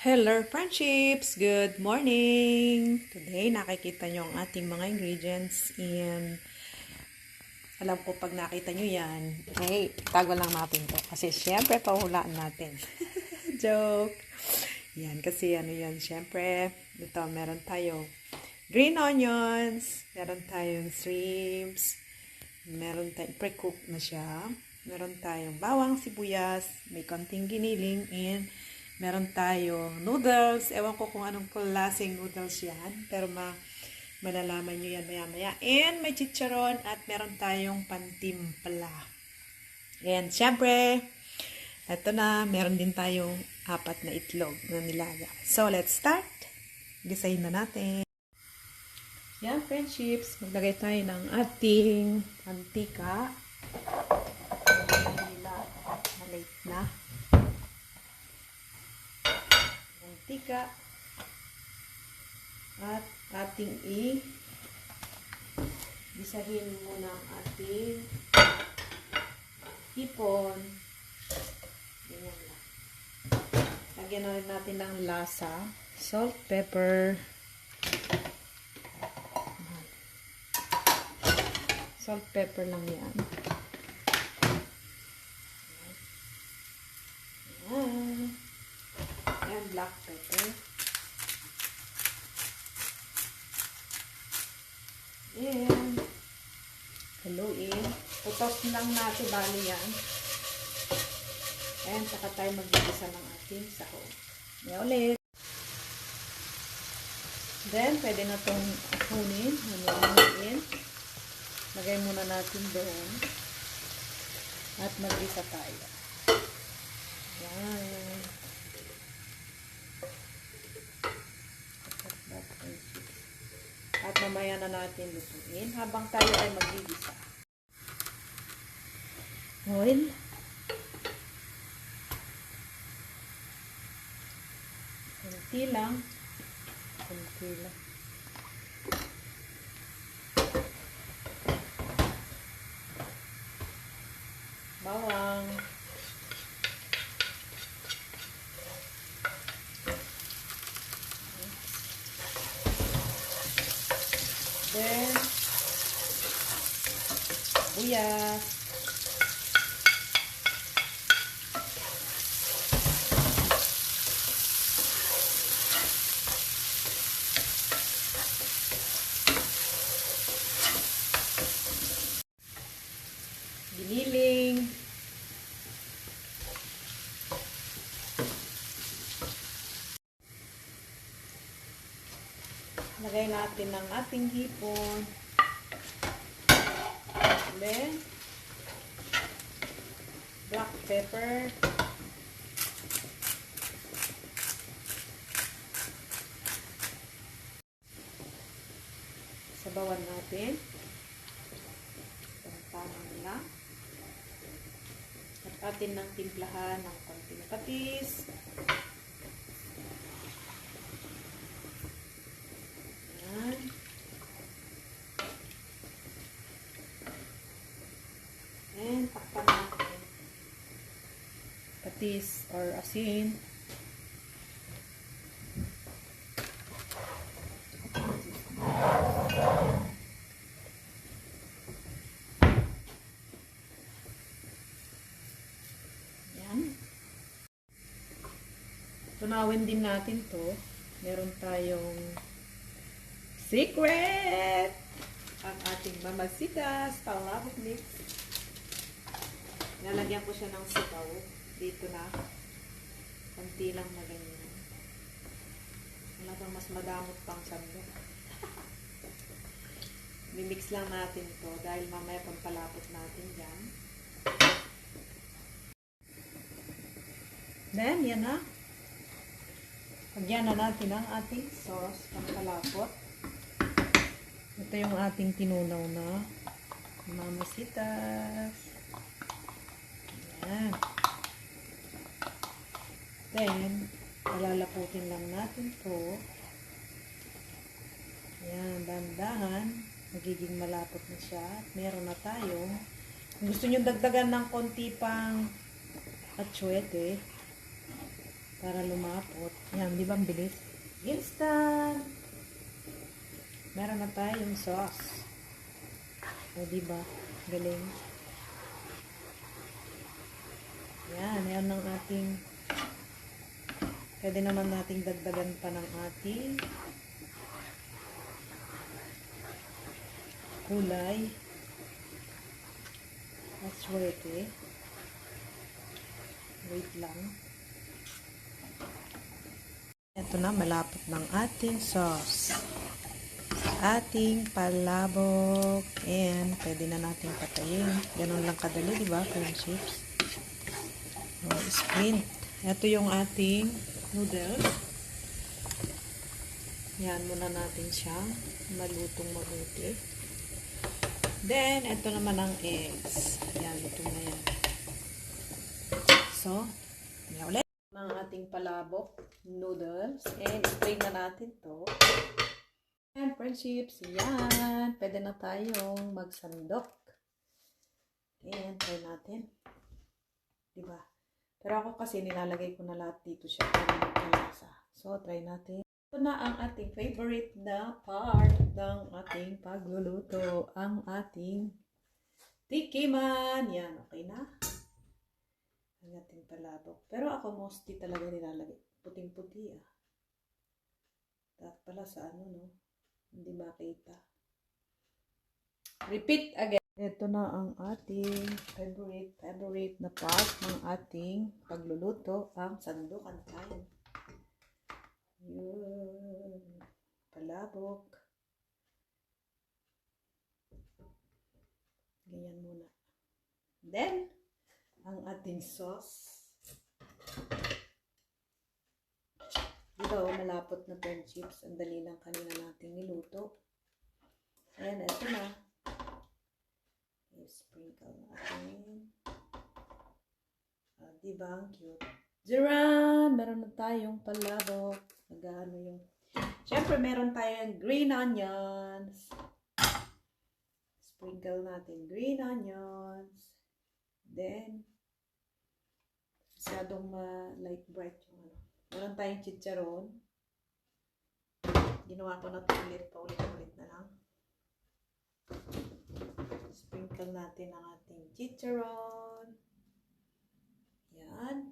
Hello friendships! Good morning! Today nakikita nyo ang ating mga ingredients and alam ko pag nakita nyo yan, tago lang natin to kasi syempre pahulaan natin. Joke! Yan kasi yan syempre ito meron tayo green onions, meron tayong shrimps, meron tayong pre-cook na siya, meron tayong bawang sibuyas, may konting giniling, and meron tayong noodles. Ewan ko kung anong klaseng noodles yan. Pero malalaman nyo yan maya-maya. And may chicharon at meron tayong pantimpla. And syempre, eto na, meron din tayong 4 na itlog na nilaga. So, let's start. Gisahin na natin. Yan, friendships. Maglagay tayo ng ating mantika. Malate na. Mantika at ating gisahin muna ang ating hipon. Ganyan lang. Lagyan na rin natin ng lasa, salt, pepper, salt, pepper lang yan. And black pepper. And haluin. Tutok lang natin bali yan. And saka tayo mag-igisa ng ating sahog. Yan ulit. Then, pwede na itong akunin. Haluin. Lagay muna natin doon. At mag-isa tayo. Yan. At mamaya na natin lutuin habang tayo ay magigisa. Oil. Kunti lang. Kunti lang. Bawang. Then, buyas. Giniling. Lagay natin ang ating hipon. Then, black pepper. Sabawan natin. Tamang lang. At atin ng timplahan ng konting patis. And takpan natin. Patis or asin. Yan. Tunawin din natin to. Meron tayong secret! Ang ating mamasitas palabok mix. Nalagyan ko siya ng sitaw. Dito na. Kunti lang na ganyan. Wala bang mas madamot pang sando. Mimix lang natin to dahil mamaya pampalapot natin dyan. Then, yan na. Lagyan na natin ang ating sauce pampalapot. Ito yung ating tinunaw na mamasitas. Ayan. Then, palalaputin lang natin to. Ayan, dahan-dahan. Magiging malapot na siya. At meron na tayo. Kung gusto nyo dagdagan ng konti pang atsuete, para lumapot. Yan, di ba ang bilis? Instant! Meron na tayong sauce. O, di ba? Galing. Yan, yan ang ating, pwede naman nating dagdagan pa ng ating kulay. Let's wait eh. Wait lang. Ito na, malapot ng ating sauce. Ating palabok. And, pwede na natin patayin. Ganun lang kadali, di ba? Friendships. Sprint. Ito yung ating noodles. Yan, muna natin siya malutong mabuti. Then, ito naman ang eggs. Yan, ito na yan. So, yan ulit. Ang ating palabok noodles. And, spray na natin to. And, friendships, yan. Pwede na tayong magsandok. And, try natin. Diba? Pero ako kasi nilalagay ko na lahat dito siya para magkalasa. So, try natin. Ito na ang ating favorite na part ng ating pagluluto. Ang ating tikiman. Yan, okay na. Ang ating palabok. Pero ako mostly talaga nilalagay. Puting-puti ah. Dapat pala sa ano, no? Hindi makita. Repeat again. Ito na ang ating favorite na part ng ating pagluluto, ang sandukan time. Yun. Palabok. Ganyan muna. Then, ang ating sauce. Diba, malapot na friendships. Ang dali lang kanina nating niluto. Ayan, ito na. Sprinkle natin. Diba ang cute? Jiran! Meron na tayong palabok. Nagano yung... Siyempre, meron tayong green onions. Sprinkle natin green onions. Then, masyadong light bright yung ano. Meron tayong chicharon. Ginawa ko na ito ulit. Paulit-ulit na lang. Sprinkle natin ang ating chicharon. Yan.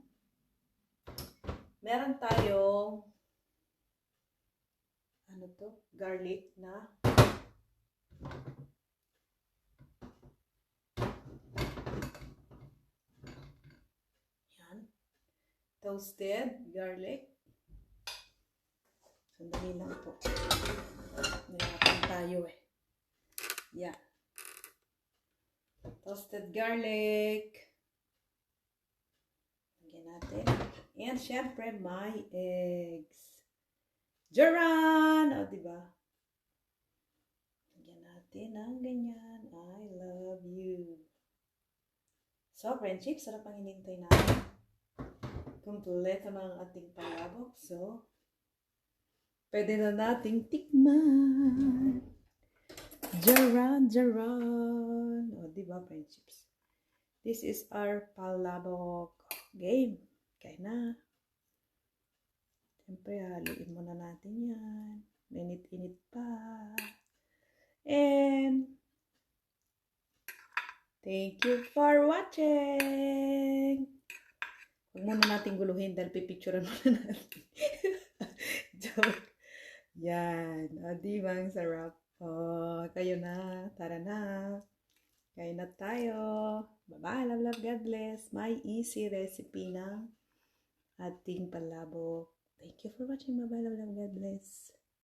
Meron tayong ano to? Garlic na yan. Toasted garlic. Sandali lang po. Nilapin tayo eh. Yan. Toasted garlic. Lagyan natin. And syempre, my eggs. Jaran! O, diba? Lagyan natin ang ganyan. I love you. So, friendships, sarap ang hinintay natin. Kompleto na ang ating palabok. So, pwede na nating tikman. Jaran, jaran. O, diba, friendships? This is our palabok game. Kaya na. Siyempre, haluin muna natin yan. Mainit-init pa. And, thank you for watching. Huwag muna natin guluhin dahil pipicturean muna natin. Joke. Yan. O, diba, ang sarap. Oh, kayo na. Tara na. Kain na tayo. Bye-bye. Love, love, God bless. My easy recipe ng ating palabok. Thank you for watching. Bye-bye. Love, love, God bless.